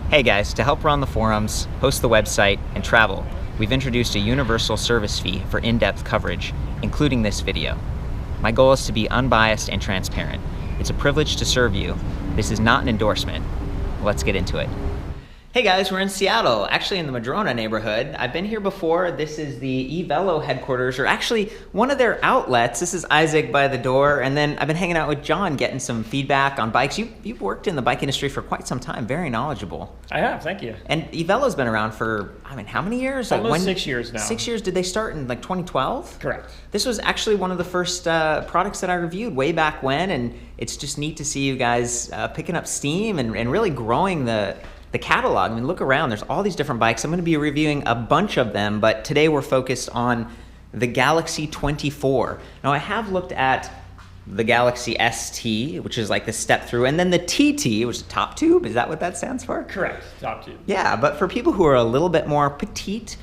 Hey guys, to help run the forums, host the website, and travel, we've introduced a universal service fee for in-depth coverage, including this video. My goal is to be unbiased and transparent. It's a privilege to serve you. This is not an endorsement. Let's get into it. Hey guys, we're in Seattle, actually in the Madrona neighborhood. I've been here before. This is the EVELO Headquarters, or actually one of their outlets. This is Isaac by the door, and then I've been hanging out with John getting some feedback on bikes. You've worked in the bike industry for quite some time, very knowledgeable. I have, thank you. And EVELO's been around for, how many years? Almost 6 years now. 6 years, did they start in like 2012? Correct. This was actually one of the first products that I reviewed way back when, and it's just neat to see you guys picking up steam and really growing the catalog. I mean, look around, there's all these different bikes. I'm gonna be reviewing a bunch of them, but today we're focused on the Galaxy 24. Now I have looked at the Galaxy ST, which is like the step through, and then the TT, which is top tube. Is that what that stands for? Correct, top tube. Yeah, but for people who are a little bit more petite,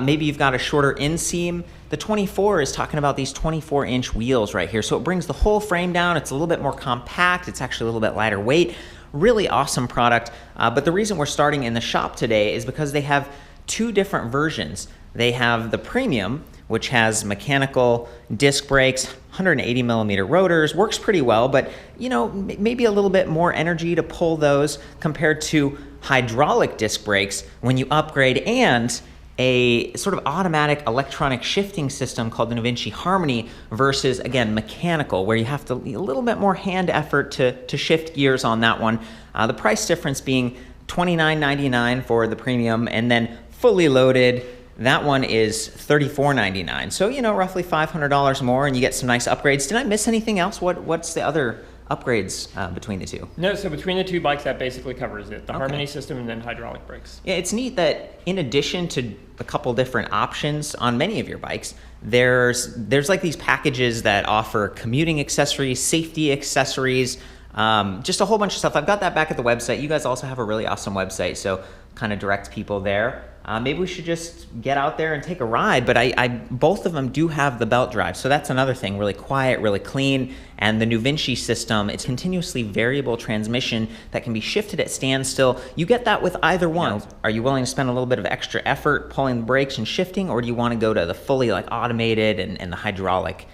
maybe you've got a shorter inseam, the 24 is talking about these 24-inch wheels right here. So it brings the whole frame down. It's a little bit more compact. It's actually a little bit lighter weight. Really awesome product, but the reason we're starting in the shop today is because they have two different versions. They have the premium, which has mechanical disc brakes, 180 millimeter rotors, works pretty well, but maybe a little bit more energy to pull those compared to hydraulic disc brakes when you upgrade, and a sort of automatic electronic shifting system called the DaVinci Harmony versus, again, mechanical, where you have to a little bit more hand effort to shift gears on that one. The price difference being $29.99 for the premium, and then fully loaded, that one is $34.99. So, roughly $500 more, and you get some nice upgrades. Did I miss anything else? What's the other upgrades between the two? No, so between the two bikes, that basically covers it. The Harmony system and then hydraulic brakes. Yeah, it's neat that in addition to a couple different options on many of your bikes, there's like these packages that offer commuting accessories, safety accessories, just a whole bunch of stuff. I've got that back at the website. You guys also have a really awesome website, so kind of direct people there. Maybe we should just get out there and take a ride, but both of them do have the belt drive, so that's another thing. Really quiet, really clean, and the DaVinci system, it's continuously variable transmission that can be shifted at standstill. You get that with either one. Are you willing to spend a little bit of extra effort pulling the brakes and shifting, or do you want to go to the fully automated and the hydraulic?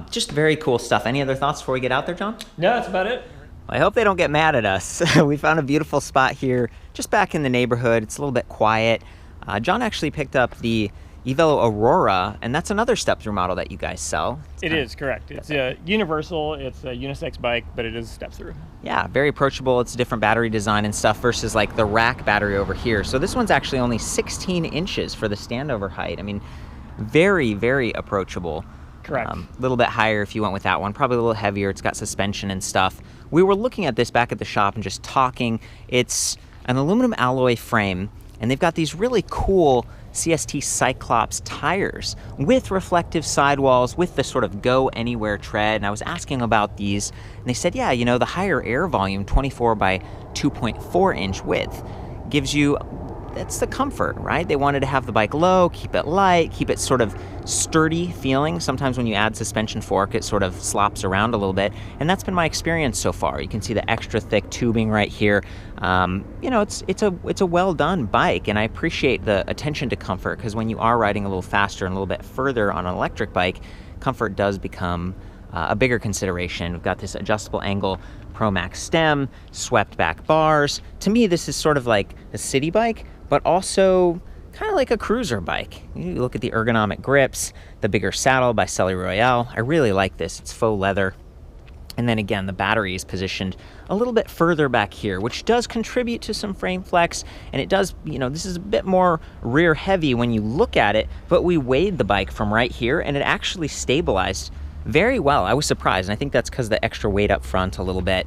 Just very cool stuff. Any other thoughts before we get out there, John? No, that's about it. I hope they don't get mad at us. We found a beautiful spot here, just back in the neighborhood. It's a little bit quiet. John actually picked up the EVELO Aurora, and that's another step-through model that you guys sell. It is, correct. It's a universal, it's a unisex bike, but it is step-through. Yeah, very approachable. It's a different battery design and stuff versus like the rack battery over here. So this one's actually only 16 inches for the standover height. I mean, very, very approachable. Correct. A little bit higher if you went with that one, probably a little heavier. It's got suspension and stuff. We were looking at this back at the shop and just talking. It's an aluminum alloy frame, and they've got these really cool CST Cyclops tires with reflective sidewalls with the sort of go anywhere tread. And I was asking about these, and they said, yeah, the higher air volume, 24 by 2.4 inch width, gives you, that's the comfort, right? They wanted to have the bike low, keep it light, keep it sort of sturdy feeling. Sometimes when you add suspension fork, it sort of slops around a little bit, and that's been my experience so far. You can see the extra thick tubing right here. It's a well done bike, and I appreciate the attention to comfort, because when you are riding a little faster and a little bit further on an electric bike, comfort does become a bigger consideration. We've got this adjustable angle Pro Max stem, swept back bars. To me, this is sort of like a city bike, but also kind of like a cruiser bike. You look at the ergonomic grips, the bigger saddle by Selle Royale. I really like this. It's faux leather. And then again, the battery is positioned a little bit further back here, which does contribute to some frame flex. And it does, this is a bit more rear heavy when you look at it, but we weighed the bike from right here and it actually stabilized very well. I was surprised, and I think that's because the extra weight up front a little bit.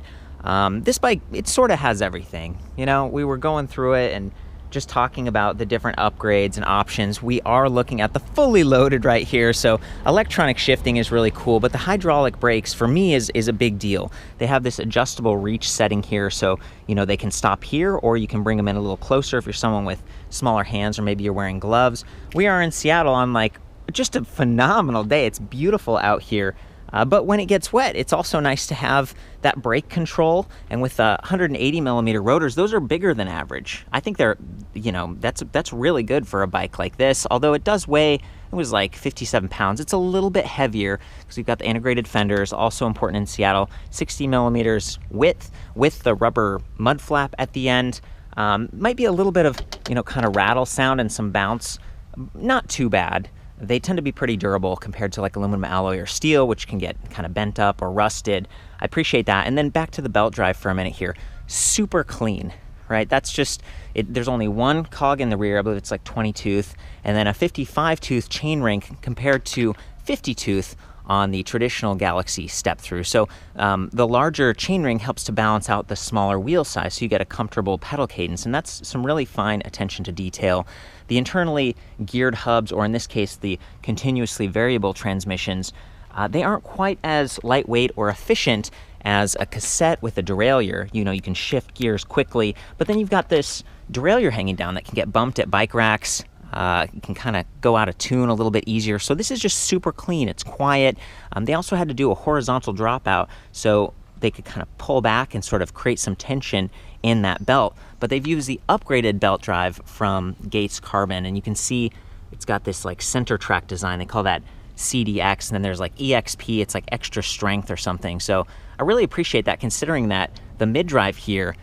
This bike, it sort of has everything. We were going through it and just talking about the different upgrades and options. We are looking at the fully loaded right here, so electronic shifting is really cool, but the hydraulic brakes for me is a big deal. They have this adjustable reach setting here, so they can stop here, or you can bring them in a little closer if you're someone with smaller hands, or maybe you're wearing gloves. We are in Seattle on just a phenomenal day. It's beautiful out here. But when it gets wet, it's also nice to have that brake control. And with 180 millimeter rotors, those are bigger than average. I think they're, that's really good for a bike like this. Although it does weigh, it was like 57 pounds. It's a little bit heavier because we've got the integrated fenders, also important in Seattle. 60 millimeters width with the rubber mud flap at the end. Might be a little bit of, kind of rattle sound and some bounce. Not too bad. They tend to be pretty durable compared to like aluminum alloy or steel, which can get kind of bent up or rusted. I appreciate that. And then back to the belt drive for a minute here. Super clean, right? That's just, there's only one cog in the rear. I believe it's like 20 tooth, and then a 55 tooth chain ring compared to 50 tooth on the traditional Galaxy step through. So the larger chain ring helps to balance out the smaller wheel size, so you get a comfortable pedal cadence, and that's some really fine attention to detail. The internally geared hubs, or in this case, the continuously variable transmissions, they aren't quite as lightweight or efficient as a cassette with a derailleur. You can shift gears quickly, but then you've got this derailleur hanging down that can get bumped at bike racks. You can kind of go out of tune a little bit easier. So this is just super clean. It's quiet. They also had to do a horizontal dropout so they could kind of pull back and sort of create some tension in that belt. But they've used the upgraded belt drive from Gates Carbon, and you can see it's got this like center track design. They call that CDX, and then there's like EXP. It's like extra strength or something. So I really appreciate that, considering that the mid drive here,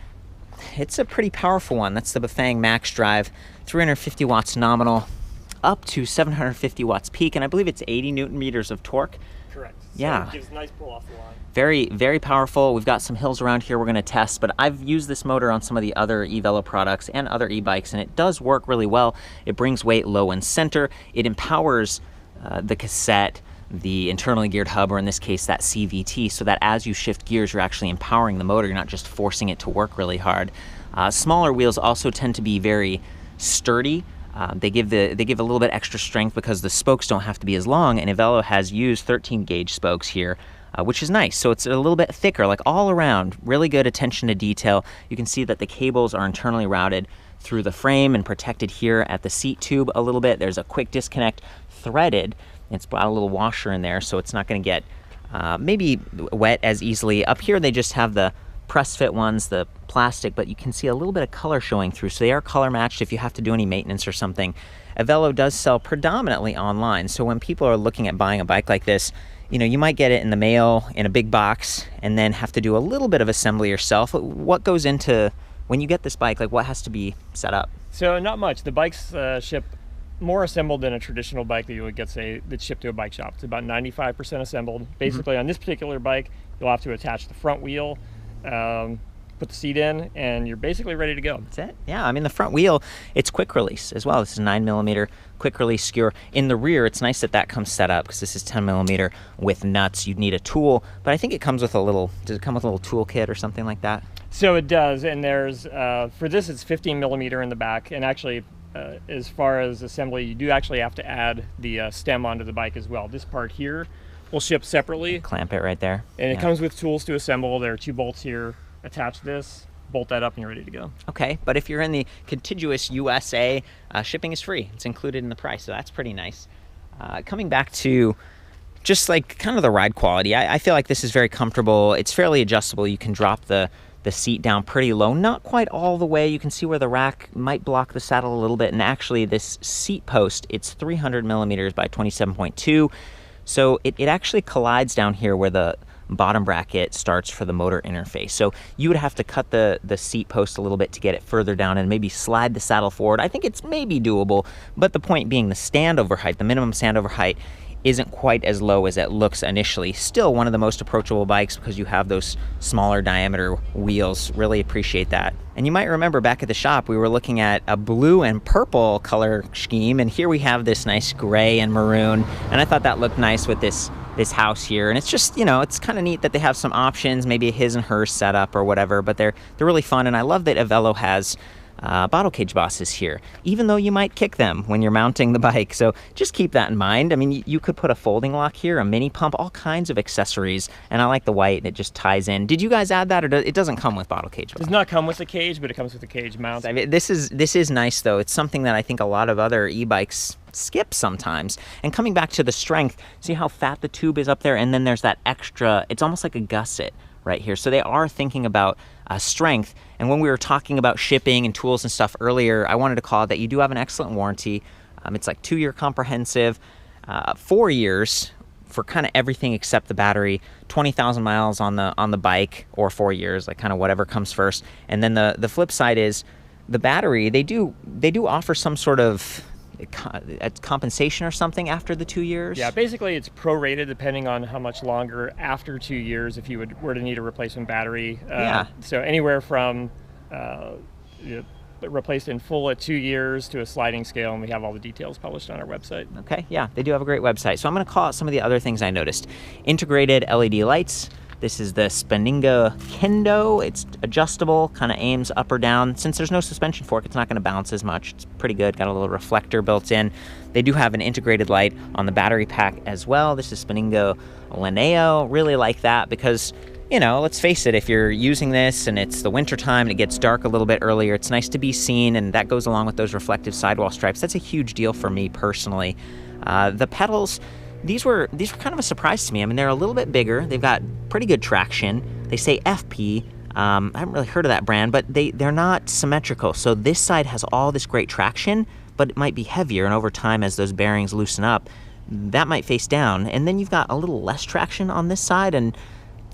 it's a pretty powerful one. That's the Bafang Max Drive, 350 watts nominal, up to 750 watts peak, and I believe it's 80 Newton meters of torque. Correct. Yeah. So it gives a nice pull off the line. Very, very powerful. We've got some hills around here we're going to test, but I've used this motor on some of the other EVELO products and other e-bikes, and it does work really well. It brings weight low and center. It empowers the cassette, the internally geared hub, or in this case that CVT, so that as you shift gears, you're actually empowering the motor. You're not just forcing it to work really hard. Smaller wheels also tend to be very sturdy. They give a little bit extra strength because the spokes don't have to be as long, and EVELO has used 13 gauge spokes here, which is nice. So it's a little bit thicker, like all around, really good attention to detail. You can see that the cables are internally routed through the frame and protected here at the seat tube a little bit. There's a quick disconnect threaded. It's got a little washer in there, so it's not going to get maybe wet as easily. Up here they just have the press fit ones, the plastic, but you can see a little bit of color showing through, so they are color matched if you have to do any maintenance or something. EVELO does sell predominantly online, so when people are looking at buying a bike like this, you might get it in the mail in a big box and then have to do a little bit of assembly yourself. What goes into, when you get this bike, like what has to be set up? So not much. The bikes ship more assembled than a traditional bike that you would get, say, that's shipped to a bike shop. It's about 95% assembled. Basically, on this particular bike, you'll have to attach the front wheel, put the seat in, and you're basically ready to go. That's it. Yeah, I mean, the front wheel, it's quick release as well. This is 9mm quick release skewer. In the rear, it's nice that that comes set up because this is 10mm with nuts. You'd need a tool, but I think it comes with a little, does it come with a little tool kit or something like that? So it does, and there's, for this, it's 15mm in the back, and actually, as far as assembly, you do actually have to add the stem onto the bike as well. This part here will ship separately. Clamp it right there. And it comes with tools to assemble. There are 2 bolts here. Attach this, bolt that up, and you're ready to go. Okay, but if you're in the contiguous USA, shipping is free. It's included in the price, so that's pretty nice. Coming back to just like kind of the ride quality, I feel like this is very comfortable. It's fairly adjustable. You can drop the seat down pretty low, not quite all the way. You can see where the rack might block the saddle a little bit, and actually this seat post, it's 300mm by 27.2, so it actually collides down here where the bottom bracket starts for the motor interface. So you would have to cut the seat post a little bit to get it further down and maybe slide the saddle forward. I think it's maybe doable, but the point being the standover height, the minimum standover height, isn't quite as low as it looks initially. Still one of the most approachable bikes because you have those smaller diameter wheels. Really appreciate that. And you might remember back at the shop we were looking at a blue and purple color scheme, and here we have this nice gray and maroon, and I thought that looked nice with this house here. And it's just, it's kind of neat that they have some options, maybe a his and hers setup or whatever, but they're really fun. And I love that EVELO has bottle cage bosses here, even though you might kick them when you're mounting the bike. So just keep that in mind. I mean, you could put a folding lock here, a mini pump, all kinds of accessories. And I like the white, it just ties in. Did you guys add that, or it doesn't come with bottle cage? It does not come with the cage, but it comes with the cage mount. I mean, this is nice, though. It's something that I think a lot of other e-bikes skip sometimes. And coming back to the strength, see how fat the tube is up there? And then there's that extra, it's almost like a gusset right here. So they are thinking about strength. And when we were talking about shipping and tools and stuff earlier, I wanted to call out that you do have an excellent warranty. It's like 2-year comprehensive, 4 years for kind of everything except the battery, 20,000 miles on the bike, or 4 years, like kind of whatever comes first. And then the flip side is the battery. They do offer some sort of compensation or something after the 2 years? Yeah, basically it's prorated depending on how much longer after 2 years if you were to need a replacement battery. So anywhere from replaced in full at 2 years to a sliding scale, and we have all the details published on our website. Okay, yeah, they do have a great website. So I'm going to call out some of the other things I noticed. Integrated LED lights. This is the Sprung Kendo. It's adjustable, kind of aims up or down. Since there's no suspension fork, it's not going to bounce as much. It's pretty good. Got a little reflector built in. They do have an integrated light on the battery pack as well. This is Sprung Lineo. Really like that because, you know, let's face it, if you're using this and it's the winter time and it gets dark a little bit earlier, it's nice to be seen, and that goes along with those reflective sidewall stripes. That's a huge deal for me personally. The pedals, these were kind of a surprise to me. I mean, they're a little bit bigger. They've got pretty good traction. They say FP. I haven't really heard of that brand, but they're not symmetrical. So this side has all this great traction, but it might be heavier, and over time as those bearings loosen up, that might face down. And then you've got a little less traction on this side, and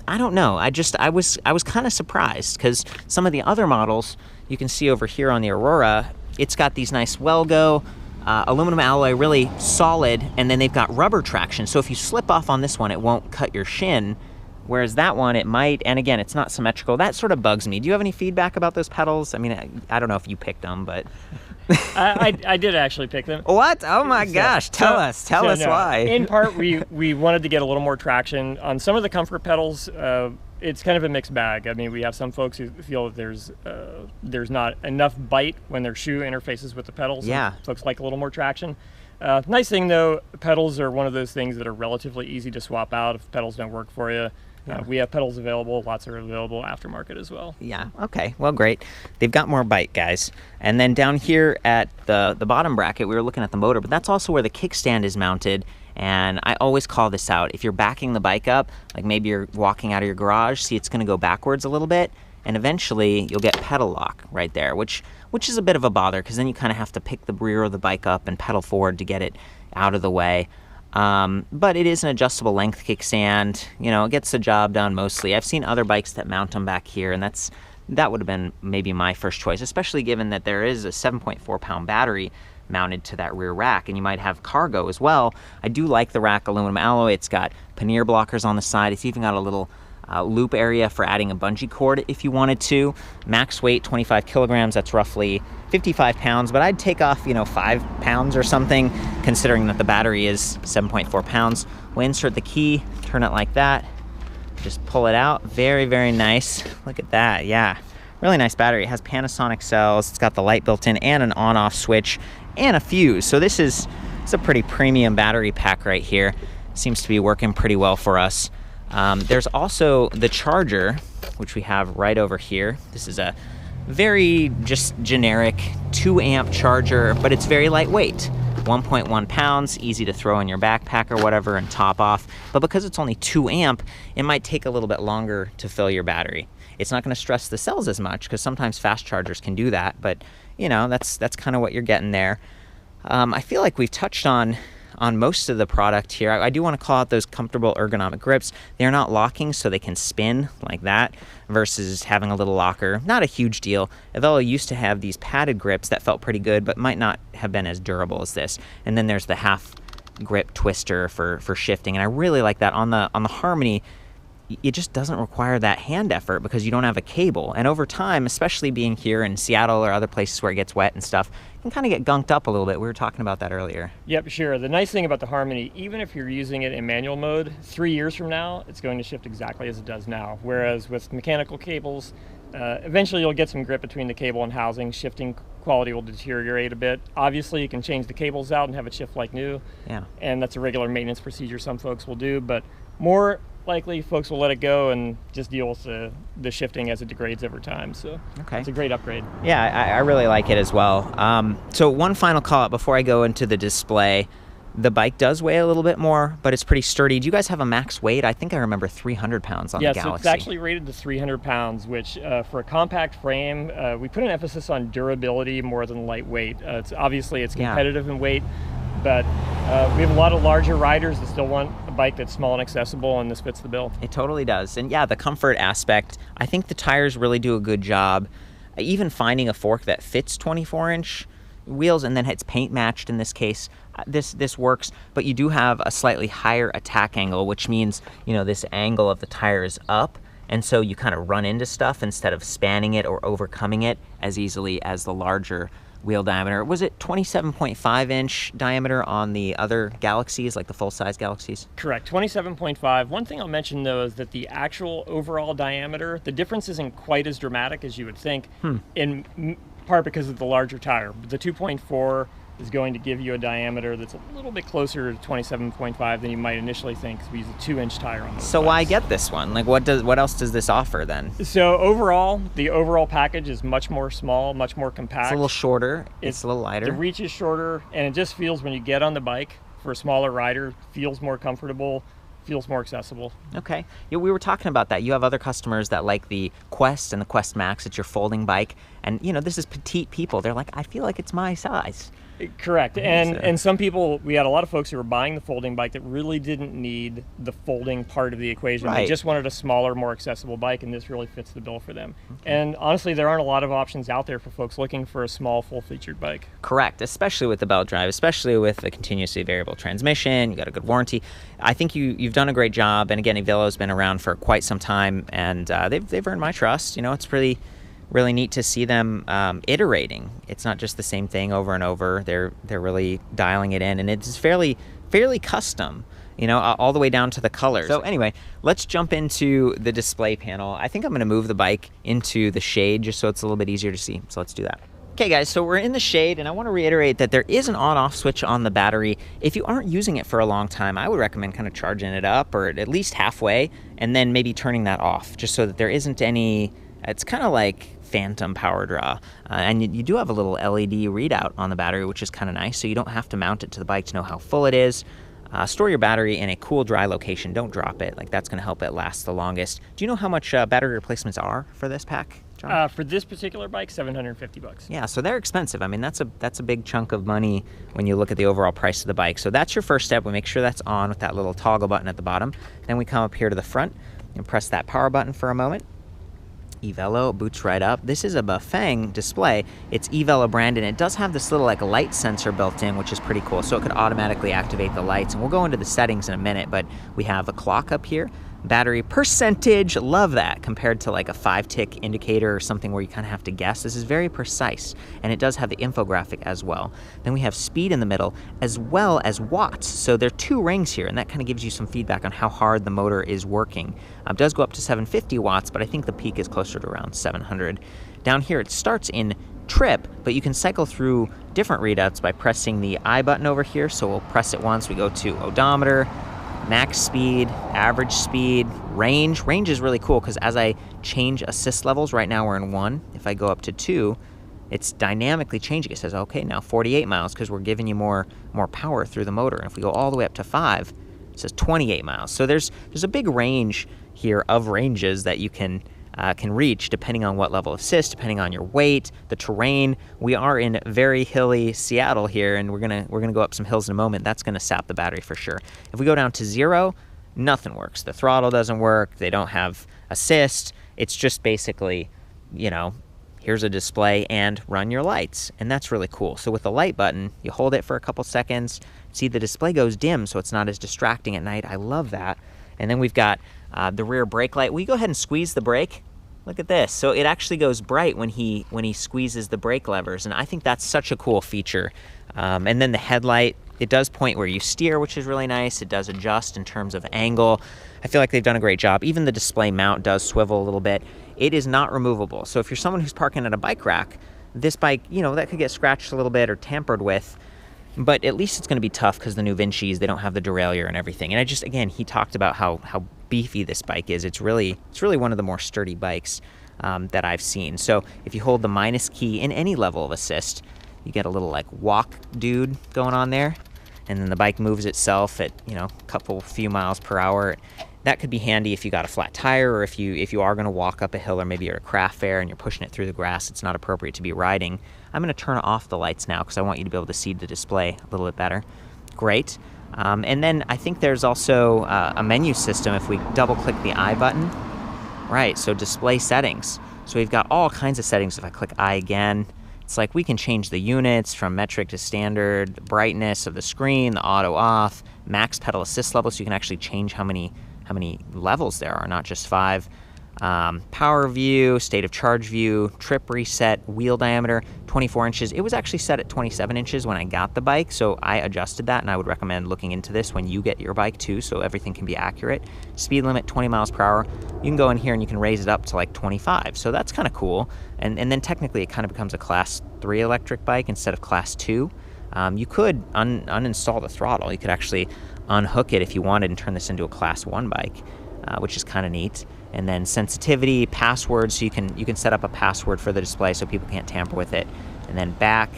I don't know. I was kind of surprised because some of the other models you can see over here on the Aurora, it's got these nice Welgo, aluminum alloy, really solid, and then they've got rubber traction. So if you slip off on this one, it won't cut your shin, whereas that one, it might. And again, it's not symmetrical. That sort of bugs me. Do you have any feedback about those pedals? I mean, I don't know if you picked them, but I did actually pick them. What? Oh my gosh! Tell us why. In part, we wanted to get a little more traction on some of the comfort pedals. It's kind of a mixed bag. I mean, we have some folks who feel that there's not enough bite when their shoe interfaces with the pedals. Yeah. Folks like a little more traction. Nice thing though, pedals are one of those things that are relatively easy to swap out if pedals don't work for you. We have pedals available. Lots are available aftermarket as well. Yeah. Okay. Well, great. They've got more bite, guys. And then down here at the bottom bracket, we were looking at the motor, but that's also where the kickstand is mounted. And I always call this out. If you're backing the bike up, like maybe you're walking out of your garage, see it's going to go backwards a little bit, and eventually you'll get pedal lock right there, which is a bit of a bother because then you kind of have to pick the rear of the bike up and pedal forward to get it out of the way. But it is an adjustable length kickstand. You know, it gets the job done mostly. I've seen other bikes that mount them back here, and that would have been maybe my first choice, especially given that there is a 7.4 pound battery mounted to that rear rack, and you might have cargo as well. I do like the rack aluminum alloy. It's got pannier blockers on the side. It's even got a little loop area for adding a bungee cord if you wanted to. Max weight 25 kilograms. That's roughly 55 pounds, but I'd take off 5 pounds or something considering that the battery is 7.4 pounds. We'll insert the key, turn it like that, just pull it out. Very, very nice. Look at that. Yeah, really nice battery. It has Panasonic cells. It's got the light built in and an on-off switch and a fuse. So it's a pretty premium battery pack right here. Seems to be working pretty well for us. There's also the charger, which we have right over here. This is a very just generic 2 amp charger, but it's very lightweight. 1.1 pounds, easy to throw in your backpack or whatever and top off. But because it's only 2 amp, it might take a little bit longer to fill your battery. It's not going to stress the cells as much because sometimes fast chargers can do that, but that's kind of what you're getting there. I feel like we've touched on most of the product here. I do want to call out those comfortable ergonomic grips. They're not locking, so they can spin like that versus having a little locker. Not a huge deal. EVELO used to have these padded grips that felt pretty good, but might not have been as durable as this. And then there's the half grip twister for shifting, and I really like that. On the Harmony, it just doesn't require that hand effort because you don't have a cable. And over time, especially being here in Seattle or other places where it gets wet and stuff, it can kind of get gunked up a little bit. We were talking about that earlier. Yep, sure. The nice thing about the Harmony, even if you're using it in manual mode, 3 years from now, it's going to shift exactly as it does now. Whereas with mechanical cables, Eventually you'll get some grip between the cable and housing. Shifting quality will deteriorate a bit. Obviously you can change the cables out and have it shift like new. Yeah. And that's a regular maintenance procedure some folks will do, but more likely folks will let it go and just deal with the shifting as it degrades over time. So it's a great upgrade. Yeah, I really like it as well. So one final call out before I go into the display. The bike does weigh a little bit more, but it's pretty sturdy. Do you guys have a max weight? I think I remember 300 pounds on the Galaxy. Yeah, so it's actually rated to 300 pounds, which for a compact frame, we put an emphasis on durability more than lightweight. It's competitive in weight, but we have a lot of larger riders that still want a bike that's small and accessible, and this fits the bill. It totally does. And yeah, the comfort aspect, I think the tires really do a good job. Even finding a fork that fits 24-inch wheels, and then it's paint matched in this case, this works. But you do have a slightly higher attack angle, which means, this angle of the tire is up, and so you kind of run into stuff instead of spanning it or overcoming it as easily as the larger wheel diameter. Was it 27.5-inch diameter on the other Galaxies, like the full-size Galaxies? Correct, 27.5. One thing I'll mention, though, is that the actual overall diameter, the difference isn't quite as dramatic as you would think, in part because of the larger tire. The 2.4 is going to give you a diameter that's a little bit closer to 27.5 than you might initially think, because we use a 2-inch tire on those So bikes. why get this one? Like, what else does this offer then? So overall, the overall package is much more small, much more compact. It's a little shorter, it's a little lighter. The reach is shorter, and it just feels, when you get on the bike for a smaller rider, feels more comfortable, feels more accessible. Okay. Yeah, we were talking about that. You have other customers that like the Quest and the Quest Max. It's your folding bike. And, this is petite people. They're like, I feel like it's my size. Correct. And some people, we had a lot of folks who were buying the folding bike that really didn't need the folding part of the equation. Right. They just wanted a smaller, more accessible bike, and this really fits the bill for them. Okay. And honestly, there aren't a lot of options out there for folks looking for a small, full-featured bike. Correct, especially with the belt drive, especially with the continuously variable transmission. You got a good warranty. I think you've done a great job. And again, EVELO's been around for quite some time, and they've earned my trust. It's really neat to see them iterating. It's not just the same thing over and over. They're really dialing it in, and it's fairly custom, all the way down to the colors. So anyway, let's jump into the display panel. I think I'm going to move the bike into the shade just so it's a little bit easier to see. So let's do that. Okay guys, so we're in the shade, and I want to reiterate that there is an on-off switch on the battery. If you aren't using it for a long time, I would recommend kind of charging it up, or at least halfway, and then maybe turning that off, just so that there isn't any. It's kind of like phantom power draw, and you do have a little LED readout on the battery, which is kind of nice, so you don't have to mount it to the bike to know how full it is. Store your battery in a cool, dry location. Don't drop it. That's going to help it last the longest. Do you know how much battery replacements are for this pack, John? For this particular bike, $750. Yeah, so they're expensive. I mean, that's a big chunk of money when you look at the overall price of the bike. So that's your first step. We make sure that's on with that little toggle button at the bottom. Then we come up here to the front and press that power button for a moment. EVELO boots right up. This is a Bafang display. It's EVELO branded, and it does have this little light sensor built in, which is pretty cool. So it could automatically activate the lights, and we'll go into the settings in a minute, but we have a clock up here. Battery percentage, love that, compared to like a 5-tick indicator or something where you kind of have to guess. This is very precise, and it does have the infographic as well. Then we have speed in the middle, as well as watts. So there are 2 rings here, and that kind of gives you some feedback on how hard the motor is working. It does go up to 750 watts, but I think the peak is closer to around 700. Down here, it starts in trip, but you can cycle through different readouts by pressing the I button over here. So we'll press it once, we go to odometer, max speed, average speed, range. Range is really cool because as I change assist levels, right now we're in 1. If I go up to 2, it's dynamically changing. It says, okay, now 48 miles because we're giving you more power through the motor. And if we go all the way up to 5, it says 28 miles. So there's a big range here of ranges that you can reach depending on what level of assist, depending on your weight, the terrain. We are in very hilly Seattle here, and we're gonna go up some hills in a moment. That's gonna sap the battery for sure. If we go down to 0, nothing works. The throttle doesn't work. They don't have assist. It's just basically, here's a display and run your lights, and that's really cool. So with the light button, you hold it for a couple seconds. See, the display goes dim, so it's not as distracting at night. I love that. And then we've got the rear brake light. Will you go ahead and squeeze the brake? Look at this. So it actually goes bright when he squeezes the brake levers, and I think that's such a cool feature. And then the headlight, it does point where you steer, which is really nice. It does adjust in terms of angle. I feel like they've done a great job. Even the display mount does swivel a little bit. it is not removable. So if you're someone who's parking at a bike rack, this bike, you know, that could get scratched a little bit or tampered with, but at least it's going to be tough because the new Vinci's, they don't have the derailleur and everything. And I just, again, he talked about how beefy this bike is. It's really one of the more sturdy bikes that I've seen. So if you hold the minus key in any level of assist, you get a little like walk dude going on there, and then the bike moves itself at, you know, a few miles per hour. That could be handy if you got a flat tire, or if you are going to walk up a hill, or maybe you're at a craft fair and you're pushing it through the grass. It's not appropriate to be riding. I'm going to turn off the lights now because I want you to be able to see the display a little bit better. Great. And then I think there's also a menu system if we double click the I button. Right, so display settings. So we've got all kinds of settings. If I click I again, it's like we can change the units from metric to standard, the brightness of the screen, the auto off, max pedal assist level, so you can actually change how many levels there are, not just 5. Power view, state of charge view, trip reset, wheel diameter, 24 inches. It was actually set at 27 inches when I got the bike, so I adjusted that, and I would recommend looking into this when you get your bike too, so everything can be accurate. Speed limit, 20 miles per hour. You can go in here and you can raise it up to like 25, so that's kind of cool. And then technically it kind of becomes a class 3 electric bike instead of class 2. You could uninstall the throttle. You could actually unhook it if you wanted and turn this into a class 1 bike, which is kind of neat. And then sensitivity, password, so you can set up a password for the display so people can't tamper with it. And then back,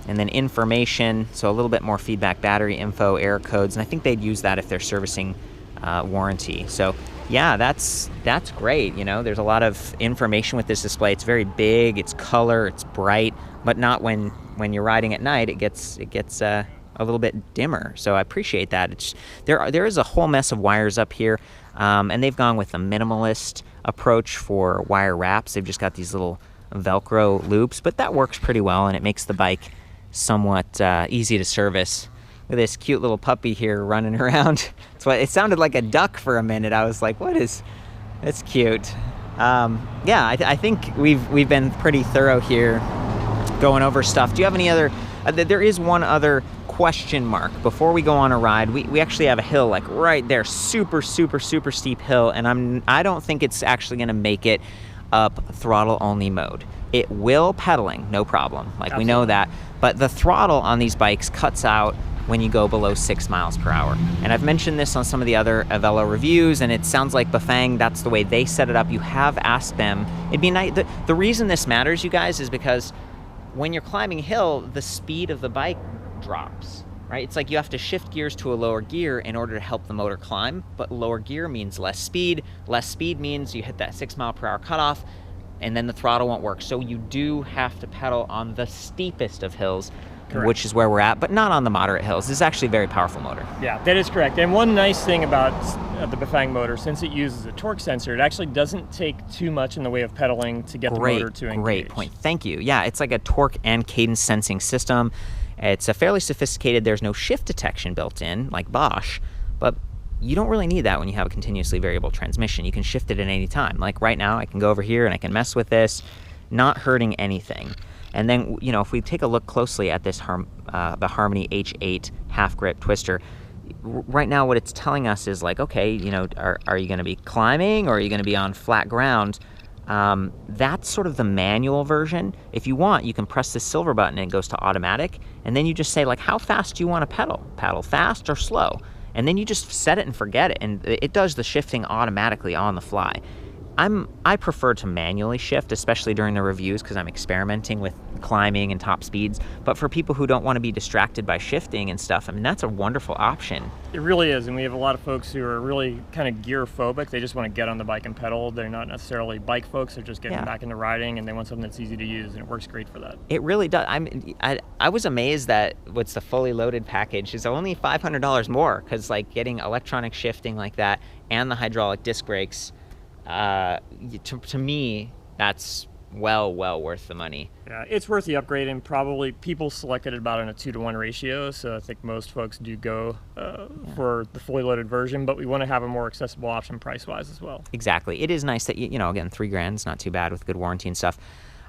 and then information, so a little bit more feedback, battery info, error codes, and I think they'd use that if they're servicing warranty. So yeah, that's great. You know, there's a lot of information with this display. It's very big, it's color, it's bright, but not when you're riding at night. It gets a little bit dimmer. So I appreciate that. There is a whole mess of wires up here. And they've gone with a minimalist approach for wire wraps. They've just got these little Velcro loops, but that works pretty well, and it makes the bike somewhat easy to service. Look at this cute little puppy here running around. It sounded like a duck for a minute. I was like, that's cute. Yeah, I think we've been pretty thorough here going over stuff. Do you have any other, there is one other question mark before we go on a ride. We actually have a hill like right there, super steep hill, and I don't think it's actually going to make it up throttle only mode. It will pedaling, no problem, like Absolutely. We know that, but the throttle on these bikes cuts out when you go below 6 miles per hour. And I've mentioned this on some of the other EVELO reviews, and it sounds like Bafang, that's the way they set it up. You have asked them. It'd be nice. The reason this matters, you guys, is because when you're climbing hill, the speed of the bike drops, right? It's like you have to shift gears to a lower gear in order to help the motor climb, but lower gear means less speed. Less speed means you hit that 6 mile per hour cutoff, and then the throttle won't work. So you do have to pedal on the steepest of hills, Correct. Which is where we're at, but not on the moderate hills. This is actually a very powerful motor. Yeah, that is correct. And one nice thing about the Bafang motor, since it uses a torque sensor, it actually doesn't take too much in the way of pedaling to get the motor to engage. Great point. Thank you. Yeah, it's like a torque and cadence sensing system. It's a fairly sophisticated. There's no shift detection built in like Bosch, but you don't really need that when you have a continuously variable transmission. You can shift it at any time. Like right now, I can go over here and I can mess with this, not hurting anything. And then, you know, if we take a look closely at this the Harmony H8 half grip twister, right now what it's telling us is like, okay, you know, are you going to be climbing or are you going to be on flat ground? That's sort of the manual version. If you want, you can press this silver button and it goes to automatic, and then you just say like, how fast do you want to pedal? Pedal fast or slow? And then you just set it and forget it, and it does the shifting automatically on the fly. I prefer to manually shift, especially during the reviews, because I'm experimenting with climbing and top speeds. But for people who don't want to be distracted by shifting and stuff, I mean, that's a wonderful option. It really is, and we have a lot of folks who are really kind of gear phobic. They just want to get on the bike and pedal. They're not necessarily bike folks. They're just getting back into riding, and they want something that's easy to use, and it works great for that. It really does. I was amazed that what's the fully loaded package is only $500 more, because like getting electronic shifting like that and the hydraulic disc brakes, to me, that's well worth the money. Yeah, it's worth the upgrade, and probably people selected it about in a 2-to-1 ratio, so I think most folks do go for the fully loaded version, but we want to have a more accessible option price-wise as well. Exactly. It is nice that, you know, again, $3,000 is not too bad with good warranty and stuff.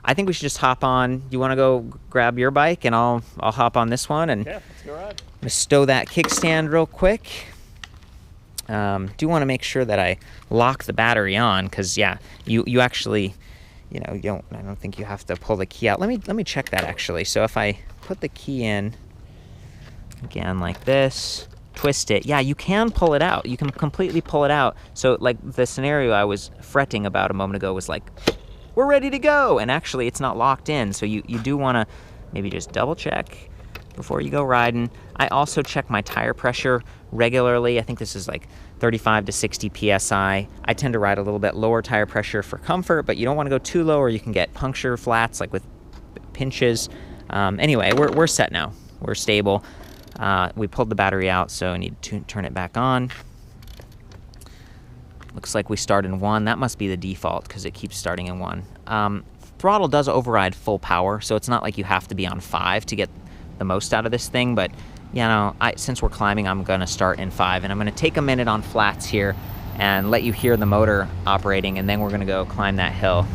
I think we should just hop on. You want to go grab your bike, and I'll hop on this one, and let's go ride. I'm going to stow that kickstand real quick. Do want to make sure that I lock the battery on, because yeah, you actually, you know, I don't think you have to pull the key out. Let me check that actually. So if I put the key in again like this, twist it, yeah, you can pull it out. You can completely pull it out. So like the scenario I was fretting about a moment ago was like, we're ready to go, and actually it's not locked in. So you do want to maybe just double check before you go riding. I also check my tire pressure regularly. I think this is like 35 to 60 psi. I tend to ride a little bit lower tire pressure for comfort, but you don't want to go too low or you can get puncture flats like with pinches. Anyway, we're set now. We're stable. We pulled the battery out, so I need to turn it back on. Looks like we start in 1. That must be the default because it keeps starting in 1. Throttle does override full power, so it's not like you have to be on 5 to get the most out of this thing, but you know, since we're climbing, I'm gonna start in 5, and I'm gonna take a minute on flats here and let you hear the motor operating, and then we're gonna go climb that hill.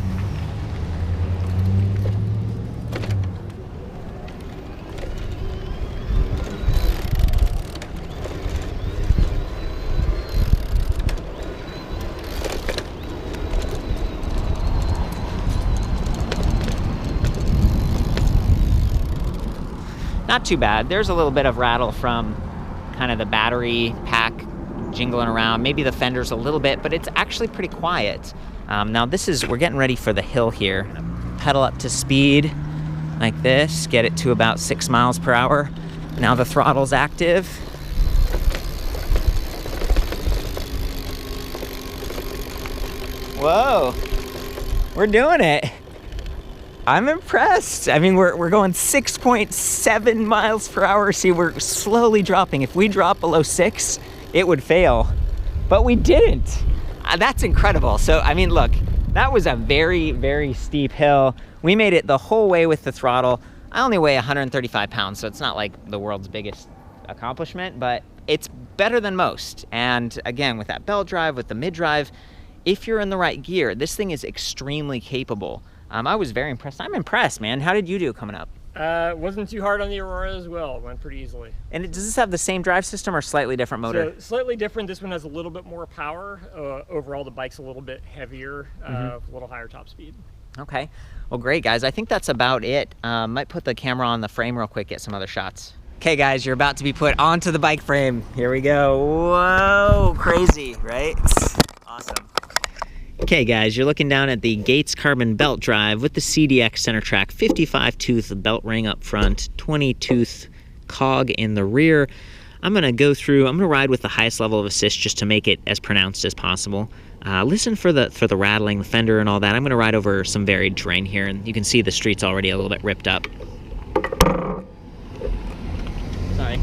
Not too bad. There's a little bit of rattle from kind of the battery pack jingling around, maybe the fenders a little bit, but it's actually pretty quiet. Now we're getting ready for the hill here. Pedal up to speed like this, get it to about 6 miles per hour. Now the throttle's active. Whoa, we're doing it. I'm impressed. I mean, we're going 6.7 miles per hour. See, we're slowly dropping. If we drop below 6, it would fail, but we didn't. That's incredible. So, I mean, look, that was a very, very steep hill. We made it the whole way with the throttle. I only weigh 135 pounds, so it's not like the world's biggest accomplishment, but it's better than most. And again, with that belt drive, with the mid drive, if you're in the right gear, this thing is extremely capable. I was very impressed. I'm impressed, man. How did you do coming up? It wasn't too hard on the Aurora as well. It went pretty easily. And does this have the same drive system or slightly different motor? So, slightly different. This one has a little bit more power. Overall, the bike's a little bit heavier, a little higher top speed. Okay. Well, great, guys. I think that's about it. Might put the camera on the frame real quick, get some other shots. Okay, guys, you're about to be put onto the bike frame. Here we go. Whoa, crazy, right? Awesome. Okay guys, you're looking down at the Gates Carbon belt drive with the CDX center track, 55 tooth belt ring up front, 20 tooth cog in the rear. I'm gonna ride with the highest level of assist just to make it as pronounced as possible. Listen for the rattling, the fender and all that. I'm gonna ride over some varied terrain here, and you can see the street's already a little bit ripped up. Sorry.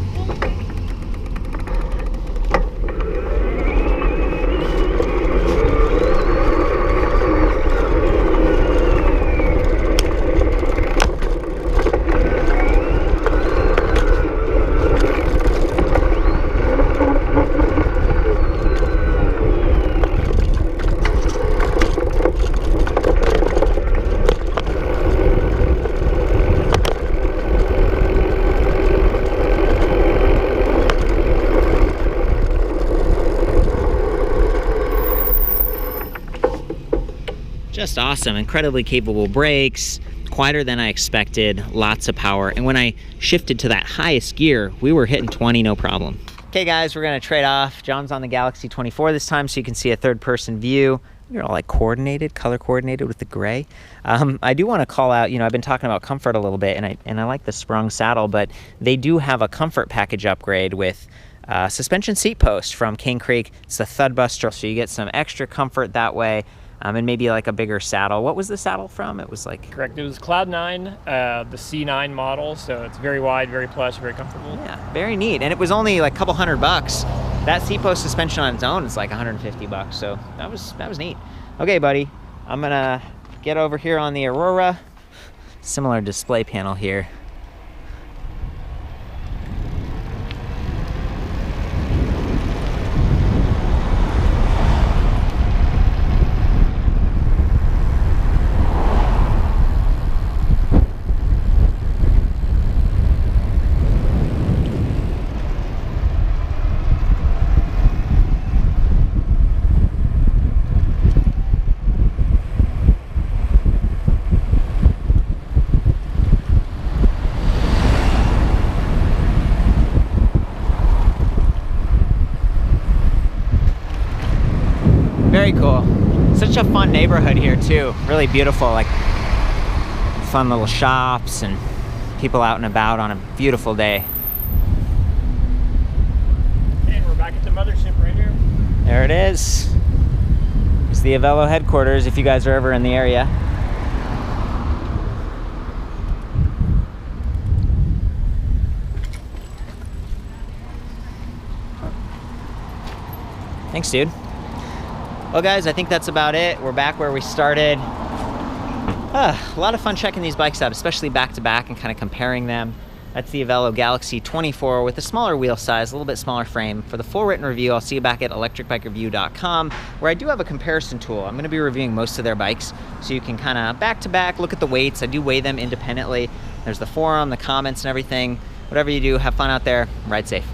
Just awesome, incredibly capable brakes, quieter than I expected, lots of power. And when I shifted to that highest gear, we were hitting 20, no problem. Okay guys, we're gonna trade off. John's on the Galaxy 24 this time, so you can see a third person view. You're all like coordinated, color coordinated with the gray. I do wanna call out, you know, I've been talking about comfort a little bit, and I like the sprung saddle, but they do have a comfort package upgrade with suspension seat post from Cane Creek. It's the Thud Buster, so you get some extra comfort that way. And maybe like a bigger saddle. What was the saddle from? It was like... Correct, it was Cloud9, the C9 model, so it's very wide, very plush, very comfortable. Yeah, very neat. And it was only like a couple $100. That seat post suspension on its own is like $150, so that was neat. Okay, buddy, I'm gonna get over here on the Aurora. Similar display panel here. Very cool. Such a fun neighborhood here too. Really beautiful, like fun little shops and people out and about on a beautiful day. And we're back at the mothership right here. There it is. It's the EVELO headquarters if you guys are ever in the area. Thanks, dude. Well, guys, I think that's about it. We're back where we started. A lot of fun checking these bikes out, especially back to back and kind of comparing them. That's the EVELO Galaxy 24 with a smaller wheel size, a little bit smaller frame. For the full written review, I'll see you back at ElectricBikeReview.com, where I do have a comparison tool. I'm going to be reviewing most of their bikes, so you can kind of back to back look at the weights. I do weigh them independently. There's the forum, the comments, and everything. Whatever you do, have fun out there. Ride safe.